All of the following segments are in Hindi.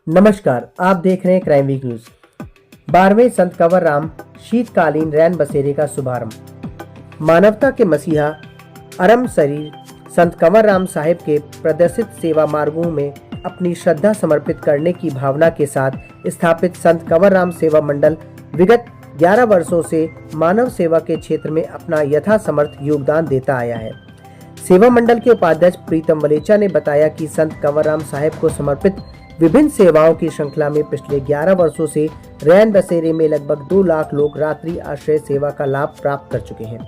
नमस्कार, आप देख रहे हैं क्राइम वीक न्यूज। 12वें संत कंवर राम शीतकालीन रैन बसेरे का शुभारंभ। मानवता के मसीहा अरम शरीर संत कंवर राम साहिब के प्रदर्शित सेवा मार्गों में अपनी श्रद्धा समर्पित करने की भावना के साथ स्थापित संत कंवर राम सेवा मंडल विगत 11 वर्षों से मानव सेवा के क्षेत्र में अपना यथासमर्थ योगदान देता आया है। सेवा मंडल के उपाध्यक्ष प्रीतम वलेचा ने बताया कि संत कंवर राम साहिब को समर्पित विभिन्न सेवाओं की श्रृंखला में पिछले 11 वर्षों से रैन बसेरे में लगभग 2 लाख लोग रात्रि आश्रय सेवा का लाभ प्राप्त कर चुके हैं।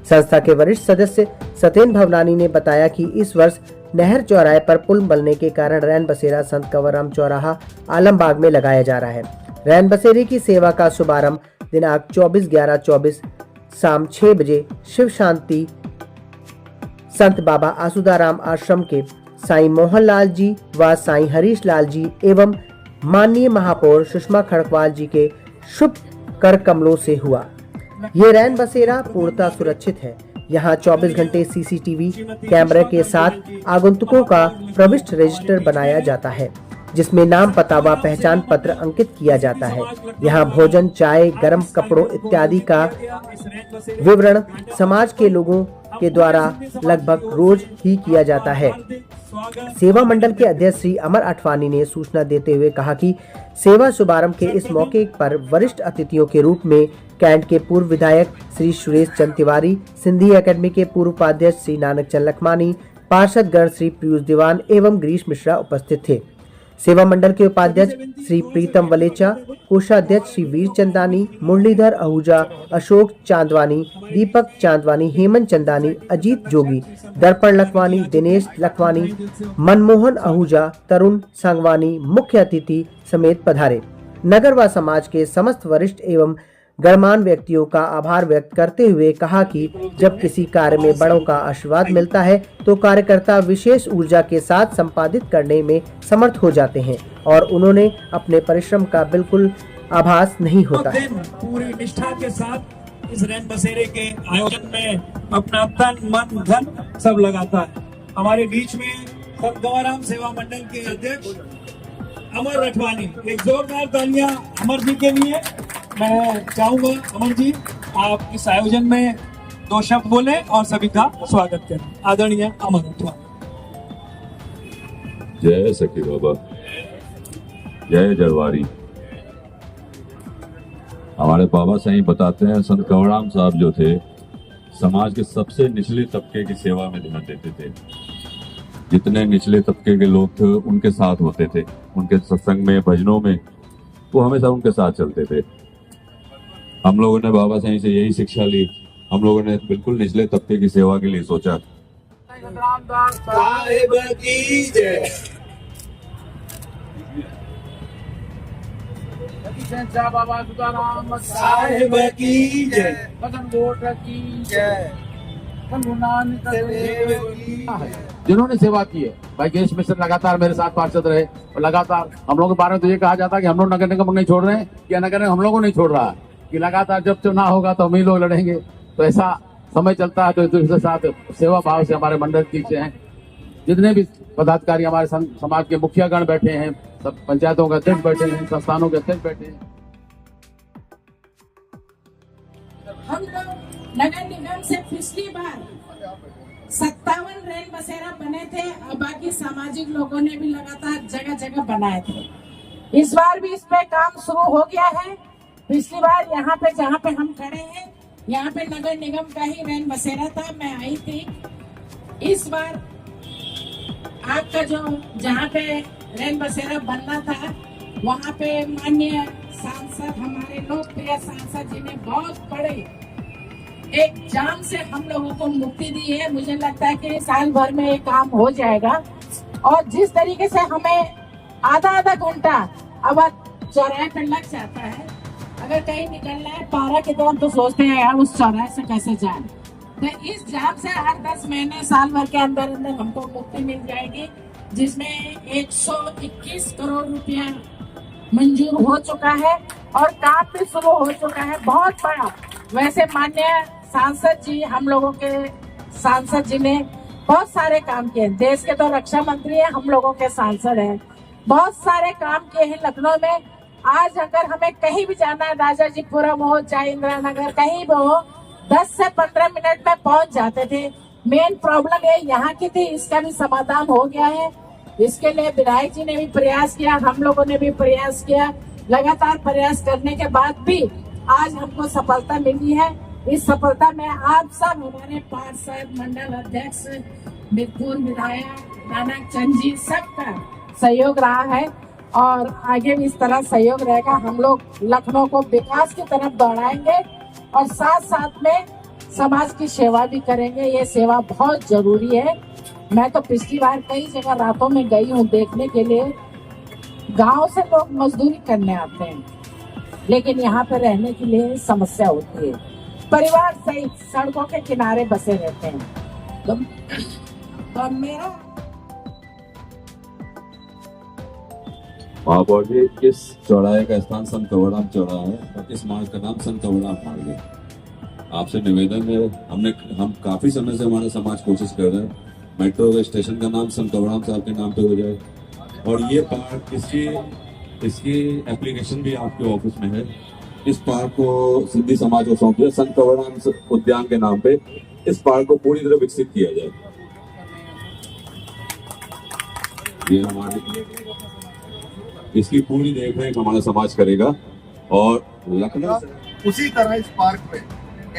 संस्था के वरिष्ठ सदस्य सत्येन भवनानी ने बताया कि इस वर्ष नहर चौराहे पर पुल बनने के कारण रैन बसेरा संत कंवर राम चौराहा आलमबाग में लगाया जा रहा है। रैन बसेरे की सेवा का शुभारंभ दिनांक 24/11/24 शाम 6 बजे शिव शांति संत बाबा आसुदाराम आश्रम के साईं मोहन लाल जी व साईं हरीश लाल जी एवं माननीय महापौर सुषमा खड़कवाल जी के शुभ कर कमलों से हुआ। ये रैन बसेरा पूर्णतः सुरक्षित है। यहाँ 24 घंटे सीसीटीवी कैमरे के साथ आगंतुकों का प्रविष्ट रजिस्टर बनाया जाता है, जिसमें नाम, पता व पहचान पत्र अंकित किया जाता है। यहाँ भोजन, चाय, गर्म कपड़ों इत्यादि का विवरण समाज के लोगों के द्वारा लगभग रोज ही किया जाता है। सेवा मंडल के अध्यक्ष श्री अमर अठवानी ने सूचना देते हुए कहा कि सेवा शुभारंभ के इस मौके पर वरिष्ठ अतिथियों के रूप में कैंट के पूर्व विधायक श्री सुरेश चंद तिवारी, सिंधी एकेडमी के पूर्व उपाध्यक्ष श्री नानक चंद लखमानी, पार्षद गण श्री पीयूष दीवान एवं गिरीश मिश्रा उपस्थित थे। सेवा मंडल के उपाध्यक्ष श्री प्रीतम वलेचा, कोषाध्यक्ष श्री वीर चंदानी, मुरलीधर आहूजा, अशोक चांदवानी, दीपक चांदवानी, हेमंत चंदानी, अजीत जोगी, दर्पण लखवानी, दिनेश लखवानी, मनमोहन आहूजा, तरुण संगवानी मुख्य अतिथि समेत पधारे। नगर व समाज के समस्त वरिष्ठ एवं गणमान्य व्यक्तियों का आभार व्यक्त करते हुए कहा कि जब किसी कार्य में बड़ों का आशीर्वाद मिलता है तो कार्यकर्ता विशेष ऊर्जा के साथ संपादित करने में समर्थ हो जाते हैं और उन्होंने अपने परिश्रम का बिल्कुल आभास नहीं होता है। पूरी निष्ठा के साथ इस रैन बसेरे के आयोजन में अपना तन, मन, धन सब लगाता है। हमारे बीच में संत कंवर राम सेवा मंडल के अध्यक्ष अमर अठवानी, एक जोरदार तालियां अमर जी के लिए। मैं चाहूंगा अमर जी आप इस आयोजन में 2 शब्द बोले और सभी का स्वागत करें। आदरणीय अमर अठवानी। जय सखी बाबा, जय जलवारी। हमारे बाबा साईं बताते हैं संत कंवर राम साहब जो थे समाज के सबसे निचले तबके की सेवा में ध्यान देते थे। जितने निचले तबके के लोग थे उनके साथ होते थे, उनके सत्संग में, भजनों में वो हमेशा उनके साथ चलते थे। हम लोगों ने बाबा साईं से यही शिक्षा ली। हम लोगों ने बिल्कुल निचले तबके की सेवा के लिए सोचा। साहिब की जय। बाबा सुदाराम साहिब की जय। की जय। जिन्होंने सेवा की है, भाई गिरीश मिश्र लगातार मेरे साथ पार्षद रहे और लगातार हम लोगों के बारे में तो ये कहा जाता है कि हम लोग नगर निगम नहीं छोड़ रहे हैं या नगर निगम हम लोगों को नहीं छोड़ रहा है, कि लगातार जब चुनाव होगा तो हम ही लोग लड़ेंगे। तो ऐसा समय चलता है तो एक दूसरे के साथ सेवा भाव से हमारे मंडल पीछे हैं। जितने भी पदाधिकारी हमारे समाज के मुखियागण बैठे हैं, सब पंचायतों के अध्यक्ष बैठे हैं, संस्थानों के अध्यक्ष बैठे हैं। हम लोग नगर निगम से पिछली बार 57 रैन बसेरा बने थे और बाकी सामाजिक लोगों ने भी लगातार जगह जगह बनाए थे। इस बार भी इसमें काम शुरू हो गया है। पिछली बार यहाँ पे जहाँ पे हम खड़े हैं यहाँ पे नगर निगम का ही रैन बसेरा था, मैं आई थी। इस बार आपका जो जहाँ पे रैन बसेरा बनना था वहाँ पे माननीय सांसद, हमारे लोकप्रिय सांसद जी ने बहुत बड़े एक जाम से हम लोगों को मुक्ति दी है। मुझे लगता है कि साल भर में ये काम हो जाएगा। और जिस तरीके से हमें आधा घंटा अब चौराहे पे लग जाता है, अगर कहीं निकलना है पारा के दौरान तो सोचते हैं यार उस चौराहे से कैसे जाए। तो इस जाम से हर 10 महीने साल भर के अंदर अंदर हमको मुक्ति मिल जाएगी, जिसमें 121 करोड़ रुपया मंजूर हो चुका है और काम भी शुरू हो चुका है बहुत बड़ा। वैसे माननीय सांसद जी, हम लोगों के सांसद जी ने बहुत सारे काम किए। देश के तो रक्षा मंत्री हैं, हम लोगों के सांसद हैं। बहुत सारे काम किए हैं लखनऊ में। आज अगर हमें कहीं भी जाना है, राजाजीपुरम हो चाहे इंदिरा नगर, कहीं भी हो, 10 से 15 मिनट में पहुंच जाते थे। मेन प्रॉब्लम ये यहाँ की थी, इसका भी समाधान हो गया है। इसके लिए विधायक जी ने भी प्रयास किया, हम लोगों ने भी प्रयास किया। लगातार प्रयास करने के बाद भी आज हमको सफलता मिली है। इस सफलता में आप सब, हमारे पार्षद, मंडल अध्यक्ष, पूर्व विधायक नानक चंद जी, सबका सहयोग रहा है और आगे भी इस तरह सहयोग रहेगा। हम लोग लखनऊ को विकास की तरफ दौड़ाएंगे और साथ साथ में समाज की सेवा भी करेंगे। ये सेवा बहुत जरूरी है। मैं तो पिछली बार कई जगह रातों में गई हूँ देखने के लिए। गांव से लोग मजदूरी करने आते हैं, लेकिन यहाँ पे रहने के लिए समस्या होती है। परिवार सहित सड़कों के किनारे बसे रहते हैं। तो मेरा महापौर जी, इस चौराहे का स्थान संत कंवरराम चौराहा है और इस मार्ग का नाम संत कंवरराम मार्ग है। आपसे निवेदन है, हम काफी समय से हमारा समाज कोशिश कर रहे हैं मेट्रो स्टेशन का नाम संत कंवरराम साहब के नाम पे हो जाए और ये पार्क, इसकी एप्लीकेशन भी आपके ऑफिस में है। इस पार्क को सिंधी समाज को सौंप दिया संत कंवरराम उद्यान के नाम पे। इस पार्क को पूरी तरह विकसित किया जाए। ये हमारी इसकी पूरी देखरेख हमारा समाज करेगा और लखनऊ उसी तरह इस पार्क में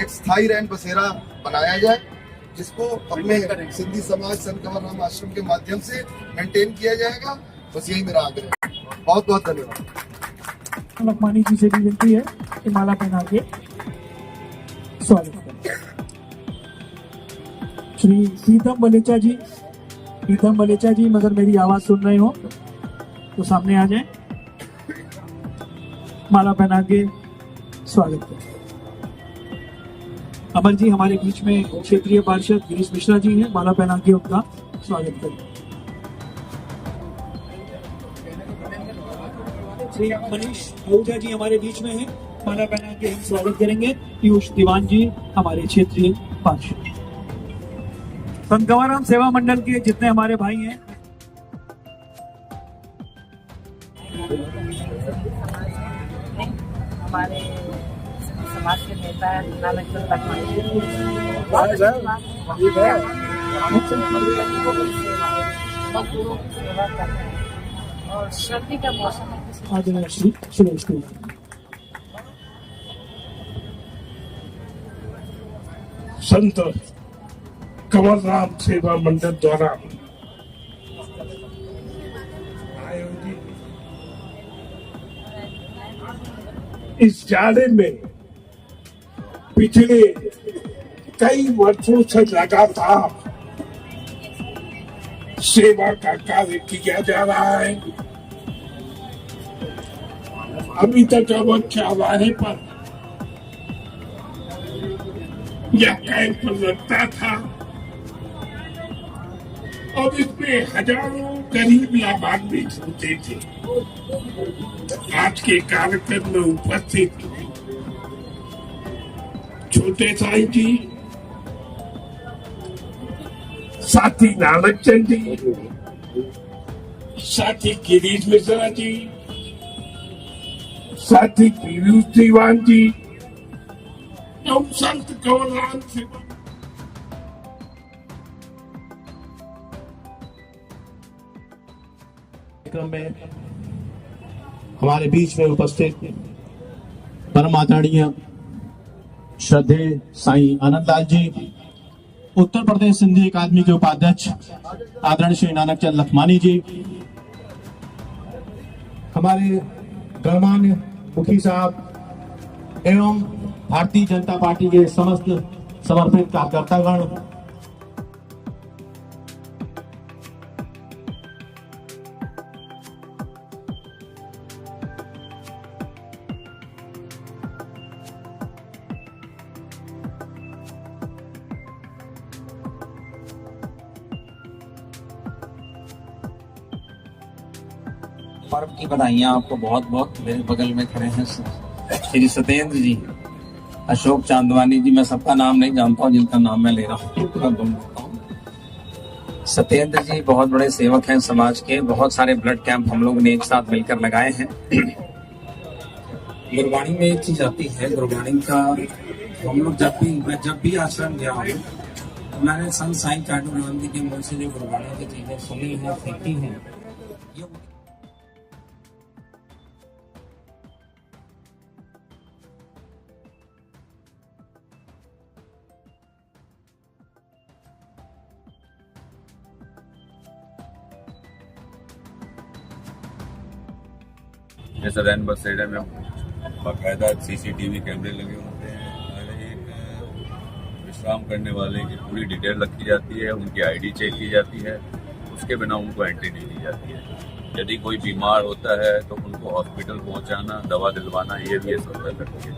एक स्थायी रैन बसेरा बनाया जाए, जिसको अपने सिंधी समाज संत कंवरराम आश्रम के माध्यम से मेंटेन किया जाएगा। बस यही मेरा आग्रह है। बहुत बहुत धन्यवाद। लखमानी जी से भी विनती है कि माला पहना के स्वागत करें। श्री प्रीतम बलेचा जी, मगर मेरी आवाज सुन रहे हो तो सामने आ जाए, माला पहना के स्वागत करें। अमर जी हमारे बीच में क्षेत्रीय पार्षद गिरीश मिश्रा जी हैं, माला पहना के उनका स्वागत करें। श्री मनीष आहूजा जी हमारे बीच में हैं, माला पहना के हम स्वागत करेंगे। पीयूष दीवान जी हमारे क्षेत्रीय पार्षद। संत कंवरराम सेवा मंडल के जितने हमारे भाई हैं, हमारे समाज के नेता नानक चंद लखमानी मजदूरों की सेवा कर रहे हैं और सर्दी का मौसम है। आदरणीय श्री सुरेश कुमार। संत कंवरराम सेवा मंडल द्वारा आयोजित इस जाड़े में पिछले कई वर्षों से लगातार सेवा का कार्य किया जा रहा है। अभी तक अवध चौराहे पर यह कैंप लगता था और इसमें हजारों गरीब लाभान्वित होते थे। आज के कार्यक्रम में उपस्थित छोटे साईं जी, साथी नानक चंद जी, साथी गिरीश मिश्रा जी, साथी पीयूष दीवान जी एवं संत कंवरराम सेवा कार्यक्रम में हमारे बीच में उपस्थित परम आदरणीय श्रद्धेय साईं आनंदलाल जी, उत्तर प्रदेश सिंधी अकादमी के उपाध्यक्ष आदरणीय श्री नानक चंद लखमानी जी, हमारे गणमान्य मुखी साहब एवं भारतीय जनता पार्टी के समस्त समर्पित कार्यकर्तागण, पर्व की बधाइयाँ आपको बहुत बहुत। मेरे बगल में खड़े हैं श्री सत्येंद्र जी, अशोक चांदवानी जी, मैं सबका नाम नहीं जानता हूँ, जिनका नाम मैं ले रहा हूँ सत्येंद्र जी बहुत बड़े सेवक हैं समाज के। बहुत सारे ब्लड कैंप हम लोग ने एक साथ मिलकर लगाए हैं। गुरबाणी में एक चीज आती है, गुरबाणी का हम लोग मैं जब भी आश्रम गया हूँ, मैंने संत साईं काटूराम जी के मुंह से जो गुरबाणी की चीजें सुनी हैं, सीखी हैं, ये जैसे रैन बसेरे में बाकायदा CCTV कैमरे लगे होते हैं। हर एक विश्राम करने वाले की पूरी डिटेल रखी जाती है, उनकी ID चेक की जाती है, उसके बिना उनको एंट्री नहीं दी जाती है। यदि कोई बीमार होता है तो उनको हॉस्पिटल पहुंचाना, दवा दिलवाना, ये भी सब करती है।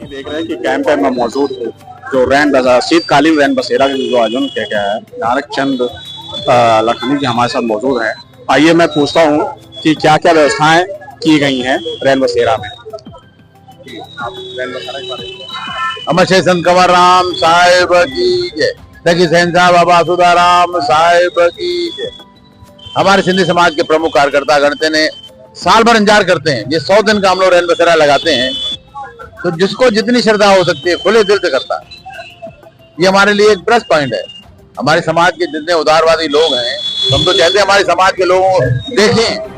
देख रहे हैं कि कैंप में मौजूद है जो शीतकालीन रैन बसेरा के जो आयोजन किया गया है, नारक चंद लखनी जी हमारे साथ मौजूद हैं। आइए मैं पूछता हूँ कि क्या क्या व्यवस्थाएं की गई हैं रैन बसेरा में। अमर श्री संत कंवर राम साहिब की जय, सखी सहनशाह बाबा सुधाराम साहिब की जय। हमारे सिंधी समाज के प्रमुख कार्यकर्ता गणते ने साल भर इंतजार करते हैं। ये 100 दिन का हम लोग रैन बसेरा लगाते हैं, तो जिसको जितनी श्रद्धा हो सकती है खुले दिल से करता है। ये हमारे लिए एक प्लस पॉइंट है। हमारे समाज के जितने उदारवादी लोग हैं, हम तो चाहते हैं हमारे समाज के लोगों देखें